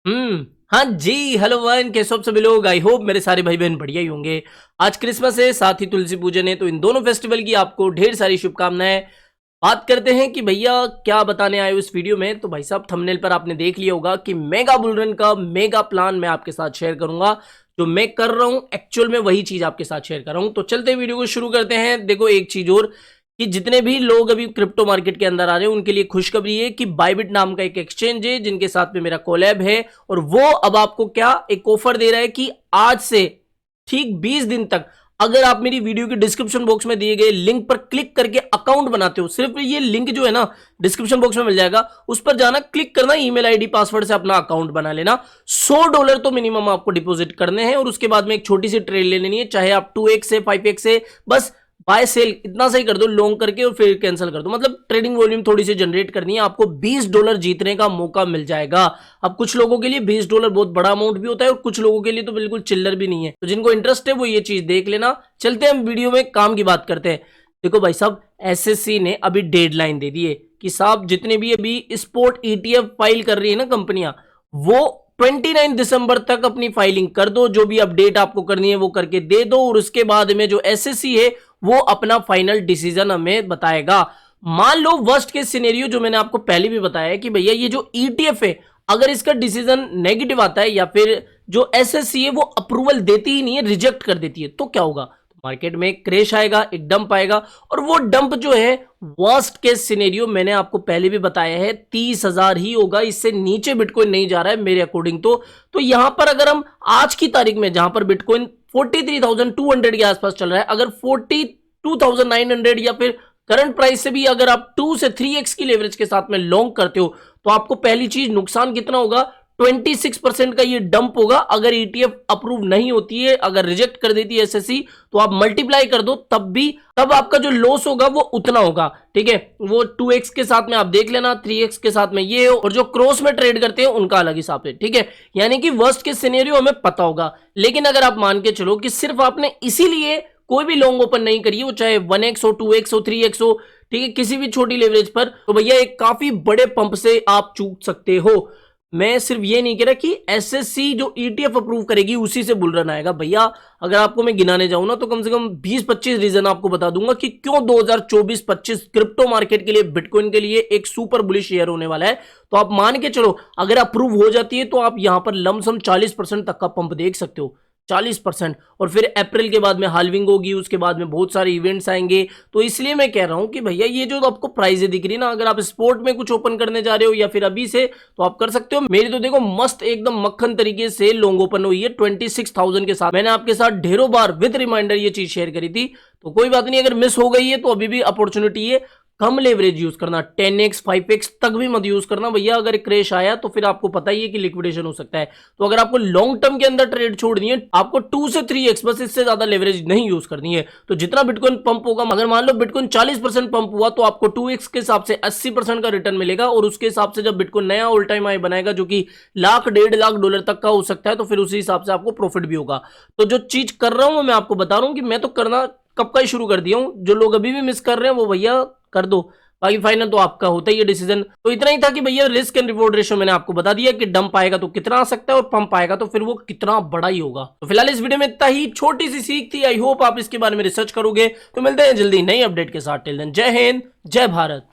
हाँ जी, hello one कैसे हो आप सभी लोग। आई होप मेरे सारे भाई बहन बढ़िया ही होंगे। आज क्रिसमस है, साथ ही तुलसी पूजन है, तो इन दोनों फेस्टिवल की आपको ढेर सारी शुभकामनाएं। बात करते हैं कि भैया क्या बताने आए हो इस वीडियो में। तो भाई साहब थंबनेल पर आपने देख लिया होगा कि मेगा बुल रन का मेगा प्लान मैं आपके साथ शेयर करूंगा। जो मैं कर रहा हूं एक्चुअल में वही चीज आपके साथ शेयर कर रहा हूं। तो चलते हैं वीडियो को शुरू करते हैं। देखो एक चीज और कि जितने भी लोग अभी क्रिप्टो मार्केट के अंदर आ रहे हैं उनके लिए खुशखबरी है कि बाइबिट नाम का एक एक्सचेंज है जिनके साथ में मेरा कोलैब है, और वो अब आपको क्या एक ऑफर दे रहा है कि आज से ठीक 20 दिन तक अगर आप मेरी वीडियो के डिस्क्रिप्शन बॉक्स में दिए गए लिंक पर क्लिक करके अकाउंट बनाते हो, सिर्फ ये लिंक जो है ना डिस्क्रिप्शन बॉक्स में मिल जाएगा, उस पर जाना, क्लिक करना, ईमेल आईडी पासवर्ड से अपना अकाउंट बना लेना। $100 तो मिनिमम आपको डिपॉजिट करने हैं और उसके बाद में एक छोटी सी ट्रेड ले लेनी है, चाहे आप 2x से 5x से, बस बाय सेल इतना सही कर दो लॉन्ग करके और फिर कैंसिल कर दो। मतलब ट्रेडिंग वॉल्यूम थोड़ी सी जनरेट करनी है, आपको $20 जीतने का मौका मिल जाएगा। अब कुछ लोगों के लिए $20 बहुत बड़ा अमाउंट भी होता है और कुछ लोगों के लिए तो बिल्कुल चिल्लर भी नहीं है। तो जिनको इंटरेस्ट है वो ये चीज देख लेना। चलते हैं हम वीडियो में काम की बात करते हैं। देखो भाई साहब एसएससी ने अभी डेडलाइन दे दी है कि साहब जितने भी अभी स्पोर्ट ईटीएफ फाइल कर रही है ना कंपनियां, वो 29 दिसंबर तक अपनी फाइलिंग कर दो। जो भी अपडेट आपको करनी है वो करके दे दो और उसके बाद में जो एसएससी है वो अपना फाइनल डिसीजन हमें बताएगा। मान लो वर्स्ट केस सिनेरियो जो मैंने आपको पहले भी बताया है कि भैया ये जो ईटीएफ है अगर इसका डिसीजन नेगेटिव आता है या फिर जो एसएससी है वो अप्रूवल देती ही नहीं है, रिजेक्ट कर देती है, तो क्या होगा? मार्केट में एक क्रैश आएगा, एक डंप आएगा, और वो डंप जो है वर्स्ट केस सिनेरियो मैंने आपको पहले भी बताया है 30,000 ही होगा। इससे नीचे बिटकॉइन नहीं जा रहा है मेरे अकॉर्डिंग। तो यहां पर अगर हम आज की तारीख में जहां पर बिटकॉइन 43,200 के आसपास चल रहा है, अगर 42,900 या फिर करंट प्राइस से भी अगर आप 2 से 3x की लेवरेज के साथ में लॉन्ग करते हो, तो आपको पहली चीज नुकसान कितना होगा? 26% का ये डंप होगा। अगर ईटीएफ अप्रूव नहीं होती है, अगर रिजेक्ट कर देती है एसएससी, तो आप मल्टीप्लाई कर दो तब आपका जो लॉस होगा वो उतना होगा। ठीक है, वो 2x के साथ में आप देख लेना, 3x के साथ में ये हो, और जो क्रॉस में ट्रेड करते हैं उनका अलग हिसाब है। ठीक है, यानी कि वर्स्ट के सिनेरियो हमें पता होगा। लेकिन अगर आप मान के चलो कि सिर्फ आपने इसीलिए कोई भी लॉन्ग ओपन नहीं करी है, वो चाहे 1x हो, 2x हो, 3x हो, ठीक है, किसी भी छोटी लेवरेज पर, तो भैया एक काफी बड़े पंप से आप चूक सकते हो। मैं सिर्फ ये नहीं कह रहा कि एसएससी जो ईटीएफ अप्रूव करेगी उसी से बुल रन आएगा। भैया अगर आपको मैं गिनाने जाऊं ना तो कम से कम 20-25 रीजन आपको बता दूंगा कि क्यों 2024-25 क्रिप्टो मार्केट के लिए, बिटकॉइन के लिए एक सुपर बुलिश ईयर होने वाला है। तो आप मान के चलो अगर अप्रूव हो जाती है तो आप यहां पर लमसम 40% तक का पंप देख सकते हो, 40%। और फिर अप्रैल के बाद में हाल्विंग होगी, उसके बाद में बहुत सारे इवेंट्स आएंगे। तो इसलिए मैं कह रहा हूं कि भैया ये जो आपको प्राइजें दिख रही ना, अगर आप स्पोर्ट में कुछ ओपन करने जा रहे हो या फिर अभी से, तो आप कर सकते हो। मेरी तो देखो मस्त एकदम मक्खन तरीके से लॉन्ग ओपन हुई है 26,000 के साथ। मैंने आपके साथ ढेरों बार विद रिमाइंडर ये चीज शेयर करी थी। तो कोई बात नहीं, अगर मिस हो गई है तो अभी भी अपॉर्चुनिटी है। कम लेवरेज यूज करना, 10x 5x तक भी मत यूज करना भैया। अगर क्रैश आया तो फिर आपको पता ही है कि लिक्विडेशन हो सकता है। तो अगर आपको लॉन्ग टर्म के अंदर ट्रेड छोड़नी है, आपको 2 से 3x, बस इससे ज्यादा लेवरेज नहीं यूज करनी है। तो जितना बिटकॉइन पंप होगा, अगर मान लो बिटकॉइन 40% पंप हुआ तो आपको 2x के हिसाब से 80% का रिटर्न मिलेगा। और उसके हिसाब से जब बिटकॉइन नया ऑल टाइम हाई बनाएगा जो कि लाख $1.5 लाख तक का हो सकता है, तो फिर उसी हिसाब से आपको प्रॉफिट भी होगा। तो जो चीज कर रहा हूं मैं आपको बता रहा हूं कि मैं तो करना कब का ही शुरू कर दिया हूं। जो लोग अभी भी मिस कर रहे हैं वो भैया कर दो, बाकी फाइनल तो आपका होता ही है डिसीजन। तो इतना ही था कि भैया रिस्क एंड रिवॉर्ड रेशियो मैंने आपको बता दिया कि डंप आएगा तो कितना आ सकता है और पंप आएगा तो फिर वो कितना बड़ा ही होगा। तो फिलहाल इस वीडियो में इतना ही, छोटी सी सीख थी। आई होप आप इसके बारे में रिसर्च करोगे। तो मिलते हैं जल्दी नई अपडेट के साथ। टिल देन जय हिंद, जय भारत।